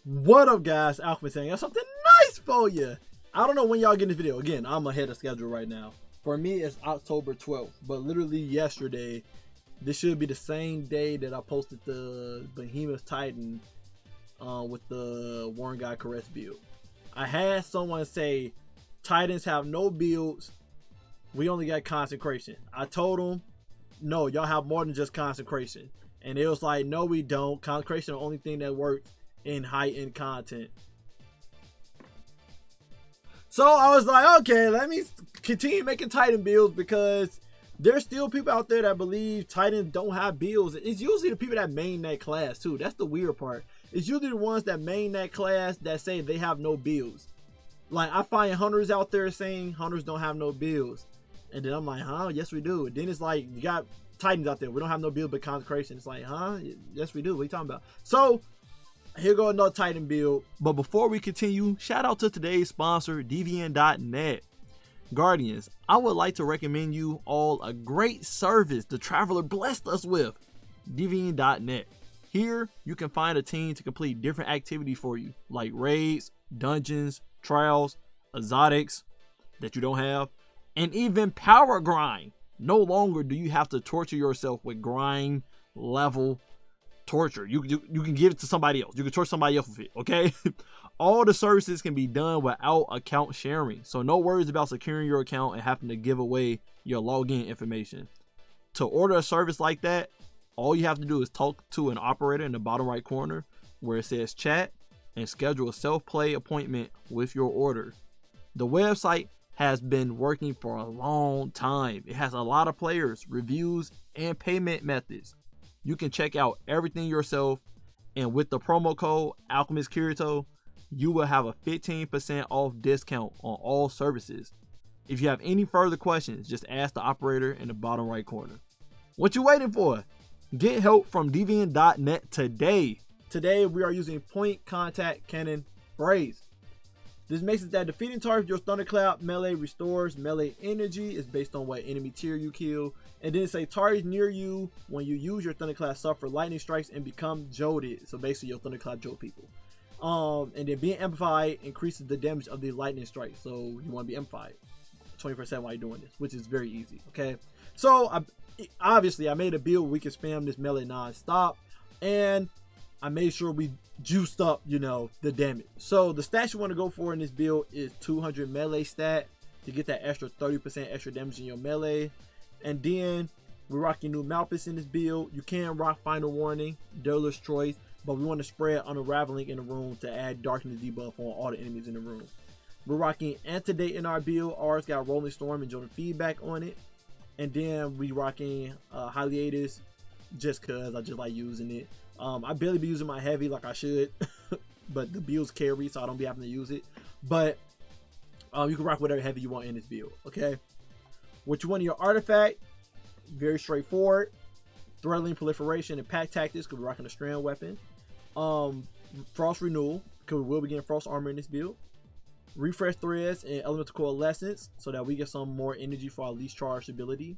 What up, guys? Alchemist saying, I got something nice for you. I don't know when y'all getting this video. Again, I'm ahead of schedule right now. For me, it's October 12th, but literally yesterday, this should be the same day that I posted the Behemoth Titan with the Warren Guy Caress build. I had someone say, Titans have no builds. We only got consecration. I told them, no, y'all have more than just consecration. And it was like, no, we don't. Consecration is the only thing that works in high-end content. So I was like, okay, let me continue making Titan builds, because there's still people out there that believe Titans don't have builds. It's usually the people that main that class too. That's the weird part. It's usually the ones that main that class that say they have no builds. Like, I find hunters out there saying hunters don't have no builds. And then I'm like, huh? Yes, we do. And then it's like, you got Titans out there. We don't have no build but consecration. It's like, huh? Yes, we do. What are you talking about? So here go another Titan build. But before we continue, shout out to today's sponsor, DVN.net. Guardians, I would like to recommend you all a great service the Traveler blessed us with, DVN.net. Here, you can find a team to complete different activities for you, like raids, dungeons, trials, exotics that you don't have, and even power grind. No longer do you have to torture yourself with grind level torture. You can give it to somebody else. You can torture somebody else with it, okay? All the services can be done without account sharing, so no worries about securing your account and having to give away your login information. To order a service like that, all you have to do is talk to an operator in the bottom right corner where it says chat and schedule a self-play appointment with your order. The website has been working for a long time. It has a lot of players, reviews, and payment methods. You can check out everything yourself, and with the promo code AlchemistKirito, you will have a 15% off discount on all services. If you have any further questions, just ask the operator in the bottom right corner. What you waiting for? Get help from DVN.net today. Today we are using point contact cannon phrase. This makes it that defeating target your Thunderclap melee restores melee energy. Is based on what enemy tier you kill. And then say targets near you when you use your Thunderclap suffer lightning strikes and become jolted. So basically your Thunderclap jolt people. And then being amplified increases the damage of the lightning strike. So you want to be amplified 20% while you're doing this, which is very easy. Okay. So obviously I made a build where we can spam this melee non-stop, and I made sure we juiced up, you know, the damage. So the stats you want to go for in this build is 200 melee stat to get that extra 30% extra damage in your melee. And then we're rocking new Malphus in this build. You can rock Final Warning, Dealer's Choice, but we want to spread Unraveling in the room to add darkness debuff on all the enemies in the room. We're rocking Antidate in our build. Ours got Rolling Storm and Jordan Feedback on it. And then we rocking Hiatus just cause I just like using it. I barely be using my heavy like I should, but the builds carry, so I don't be having to use it. But you can rock whatever heavy you want in this build, okay? What you want in your artifact, very straightforward. Threadling Proliferation and Pack Tactics, because we're rocking a Strand Weapon. Frost Renewal, because we will be getting Frost Armor in this build. Refresh Threads and Elemental Coalescence, so that we get some more energy for our least charged ability.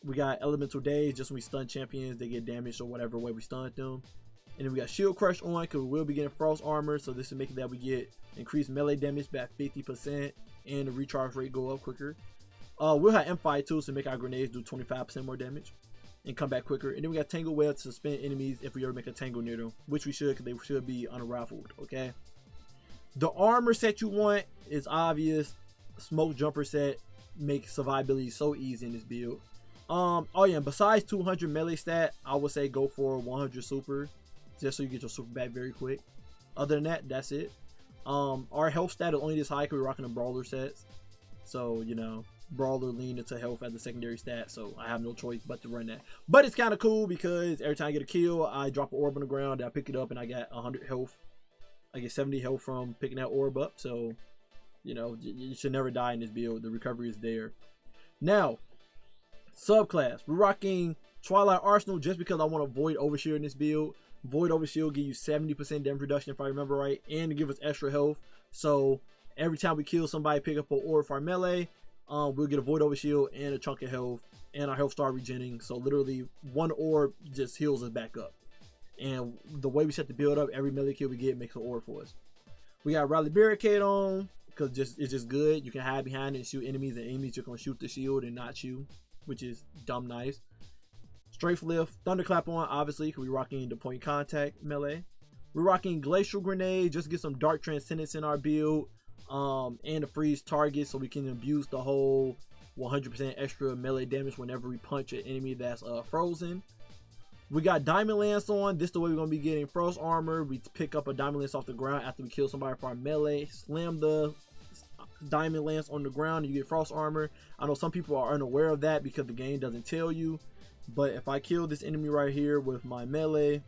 We got Elemental Days, just when we stun champions, they get damaged or whatever way we stun them. And then we got Shield Crush on, because we will be getting Frost Armor, so this is making that we get increased melee damage by 50% and the recharge rate go up quicker. We'll have M5 too, so make our grenades do 25% more damage and come back quicker. And then we got Tangle Web to suspend enemies if we ever make a tangle near them, which we should, because they should be unraveled, okay? The armor set you want is obvious. Smoke Jumper set makes survivability so easy in this build. Oh yeah, and besides 200 melee stat, I would say go for 100 super, just so you get your super back very quick. Other than that, that's it. Our health stat is only this high because we're rocking the brawler sets, so you know, brawler lean into health as the secondary stat, so I have no choice but to run that. But it's kind of cool because every time I get a kill, I drop an orb on the ground, I pick it up, and I got 100 health. I get 70 health from picking that orb up, so you know, you should never die in this build. The recovery is there. Now, subclass, we're rocking Twilight Arsenal just because I want to Void Overshield in this build. Void Overshield give you 70% damage reduction if I remember right, and to give us extra health. So every time we kill somebody, pick up an orb for our melee, we'll get a Void Overshield and a chunk of health, and our health start regenerating. So literally one orb just heals us back up. And the way we set the build up, every melee kill we get makes an orb for us. We got Rally Barricade on because it's just good. You can hide behind it and shoot enemies, and enemies are gonna shoot the shield and not you, which is dumb nice. Strafe Lift, Thunderclap on, obviously, because we're rocking the point contact melee. We're rocking Glacial Grenade just to get some Dark Transcendence in our build, and to freeze targets so we can abuse the whole 100% extra melee damage whenever we punch an enemy that's frozen. We got Diamond Lance on. This is the way we're going to be getting Frost Armor. We pick up a Diamond Lance off the ground after we kill somebody for our melee. Slam the Diamond Lance on the ground and you get Frost Armor. I know some people are unaware of that because the game doesn't tell you. But if I kill this enemy right here with my melee,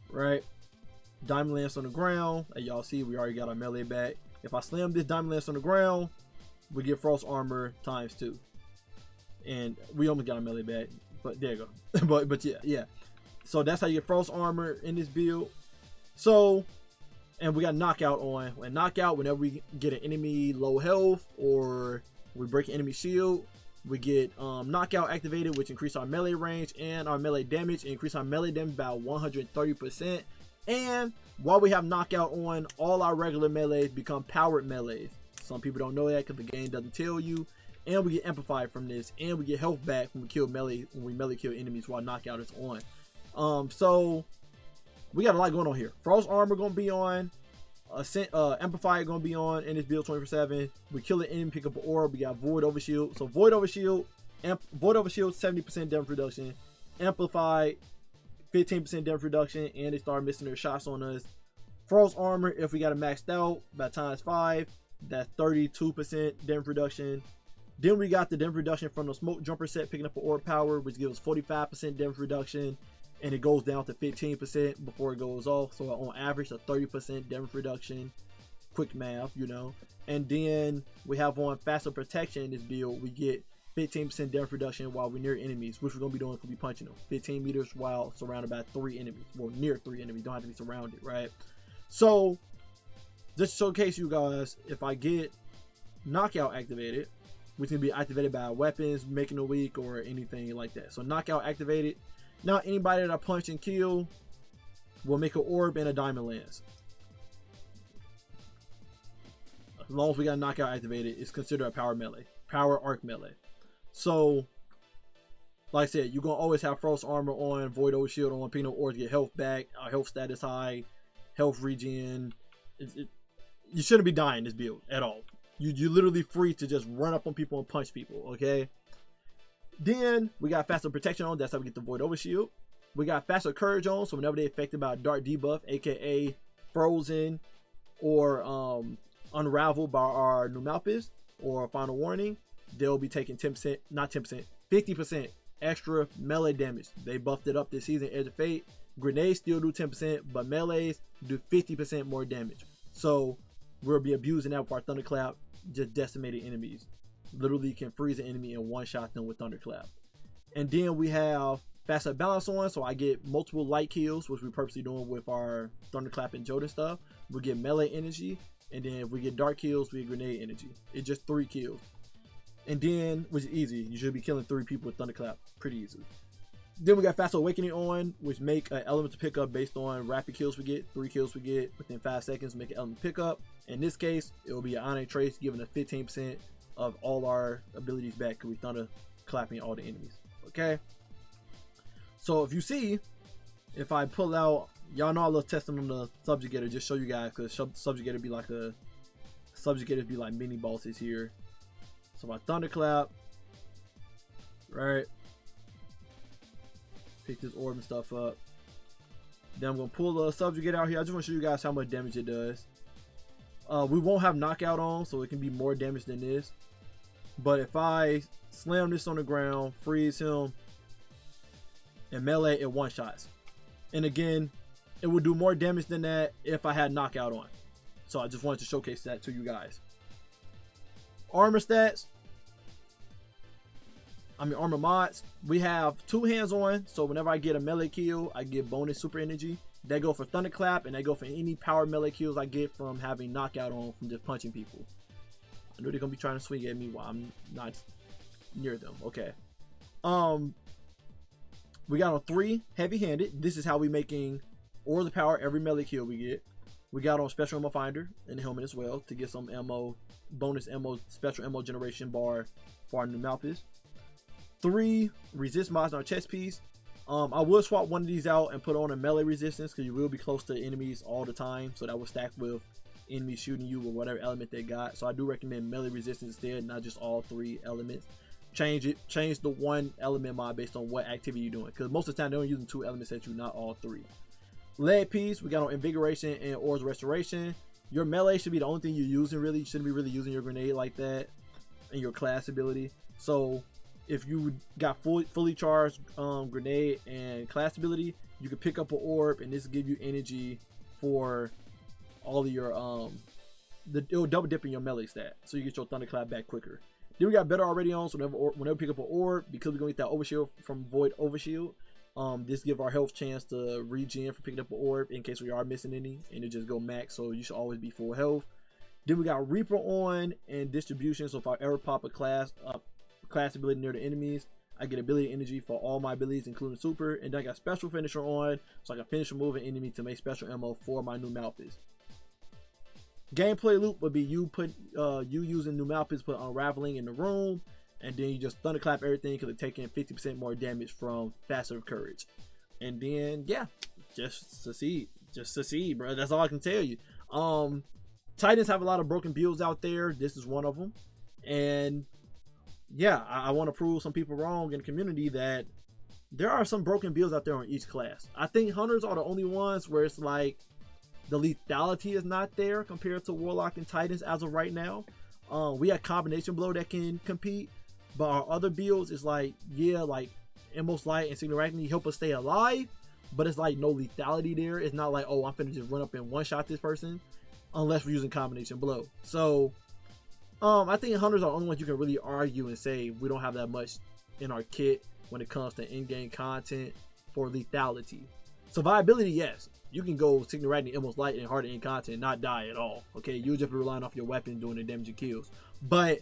right, Diamond Lance on the ground, as y'all see, we already got our melee back. If I slam this Diamond Lance on the ground, we get Frost Armor ×2. And we almost got our melee back. But there you go. but yeah. So that's how you get Frost Armor in this build. So, and we got Knockout on. And Knockout, whenever we get an enemy low health or we break an enemy shield, we get Knockout activated, which increase our melee range and our melee damage, and increase our melee damage by 130%. And while we have Knockout on, all our regular melees become powered melees. Some people don't know that because the game doesn't tell you. And we get amplified from this, and we get health back when we melee kill enemies while Knockout is on. So we got a lot going on here. Frost Armor gonna be on, Amplifier gonna be on in this build 24/7. We kill an enemy, pick up an orb. We got Void Overshield. So Void Overshield, Void Overshield 70% damage reduction, Amplified 15% damage reduction, and they start missing their shots on us. Frost Armor, if we got it maxed out by ×5, that's 32% damage reduction. Then we got the damage reduction from the Smoke Jumper set, picking up an orb power, which gives 45% damage reduction, and it goes down to 15% before it goes off. So on average, a 30% damage reduction. Quick math, you know. And then we have on Faster Protection in this build. We get 15% damage reduction while we're near enemies, which we're gonna be doing if we be punching them. 15 meters while surrounded by 3 enemies. Well, near 3 enemies. Don't have to be surrounded, right? So just to showcase you guys, if I get Knockout activated, which can be activated by weapons, making a weak, or anything like that. So Knockout activated. Now anybody that I punch and kill will make an orb and a Diamond Lance. As long as we got Knockout activated, it's considered a power melee, power arc melee. So, like I said, you're gonna always have Frost Armor on, Void Overshield on, picking up orbs, get health back, health status high, health regen. You shouldn't be dying this build at all. You're literally free to just run up on people and punch people, okay? Then we got Faster Protection on. That's how we get the Void Overshield. We got Faster Courage on, so whenever they're affected by a dark debuff, aka frozen or unraveled by our Numalpus or Final Warning, they'll be taking 10%, not 10%, 50% extra melee damage. They buffed it up this season, Edge of Fate. Grenades still do 10%, but melees do 50% more damage. So we'll be abusing that with our Thunderclap, just decimating enemies. Literally can freeze an enemy and one-shot them with Thunderclap. And then we have Faster Balance on, so I get multiple light kills, which we're purposely doing with our Thunderclap and Joden stuff. We get melee energy, and then if we get dark kills, we get grenade energy. It's just 3 kills. And then, which is easy, you should be killing 3 people with Thunderclap pretty easily. Then we got Faster Awakening on, which make an element to pick up based on rapid kills we get. 3 kills we get within 5 seconds, make an element pickup. In this case, it will be an Ionic Trace, giving us 15% of all our abilities back because we thunder clapping all the enemies. Okay, so if you see, if I pull out, y'all know I love testing on the Subjugator, just show you guys, because Subjugator be like mini bosses here. So my Thunderclap, right, pick this orb and stuff up. Then I'm gonna pull the Subjugator out here. I just want to show you guys how much damage it does. We won't have Knockout on, so it can be more damage than this. But if I slam this on the ground, freeze him, and melee, it one-shots. And again, it would do more damage than that if I had Knockout on. So I just wanted to showcase that to you guys. Armor stats. Armor mods. We have 2 hands on, so whenever I get a melee kill, I get bonus super energy. They go for Thunderclap, and they go for any power melee kills I get from having Knockout on from just punching people. I know they're gonna be trying to swing at me while I'm not near them. Okay. We got on 3 heavy-handed. This is how we making Ores of Power every melee kill we get. We got on special ammo finder in the helmet as well to get some ammo, bonus ammo, special ammo generation bar for our new mouthpiece. 3 resist mods on our chest piece. I will swap one of these out and put on a melee resistance because you will be close to enemies all the time, so that will stack with enemies shooting you with whatever element they got. So I do recommend melee resistance instead, not just all 3 elements. Change the 1 element mod based on what activity you're doing, because most of the time they're only using 2 elements at you, not all 3. Lead piece, we got on invigoration and ores restoration. Your melee should be the only thing you're using, really. You shouldn't be really using your grenade like that and your class ability. So if you got fully charged grenade and class ability, you can pick up an orb and this will give you energy for all of your it will double dip in your melee stat, so you get your thunderclap back quicker. Then we got better already on, so whenever we pick up an orb, because we're gonna get that overshield from void overshield, this give our health chance to regen for picking up an orb in case we are missing any, and it just go max, so you should always be full health. Then we got Reaper on and distribution, so if I ever pop a class ability near the enemies, I get ability energy for all my abilities including super. And then I got special finisher on, so I can finish removing enemy to make special ammo for my new mouthpiece. Gameplay loop would be you using new mouthpiece, put unraveling in the room, and then you just thunderclap everything because it's taking 50% more damage from faster courage. And then yeah, just succeed, bro. That's all I can tell you. Titans have a lot of broken builds out there. This is one of them, and yeah, I want to prove some people wrong in the community that there are some broken builds out there on each class. I think hunters are the only ones where it's like the lethality is not there compared to warlock and titans as of right now. We have combination blow that can compete, but our other builds is like, yeah, like Immortal Light and Signal Arachne help us stay alive, but it's like no lethality there. It's not like, oh, I'm finna just run up and one shot this person unless we're using combination blow. So I think hunters are the only ones you can really argue and say we don't have that much in our kit when it comes to in-game content for lethality. Survivability, yes, you can go Signal Arachne, Immortal Light, and hard in content and not die at all. Okay, you'll just be relying off your weapon doing the damage and kills. But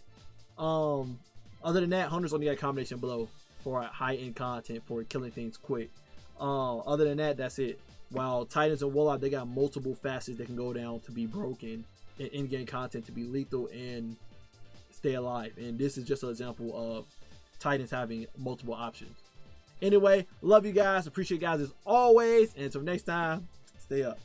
other than that, hunters only got combination blow for high-end content for killing things quick. Other than that, that's it. While titans and warlock, they got multiple facets that can go down to be broken and in-game content to be lethal and stay alive. And this is just an example of titans having multiple options. Anyway, love you guys, appreciate you guys as always, and until next time, stay up.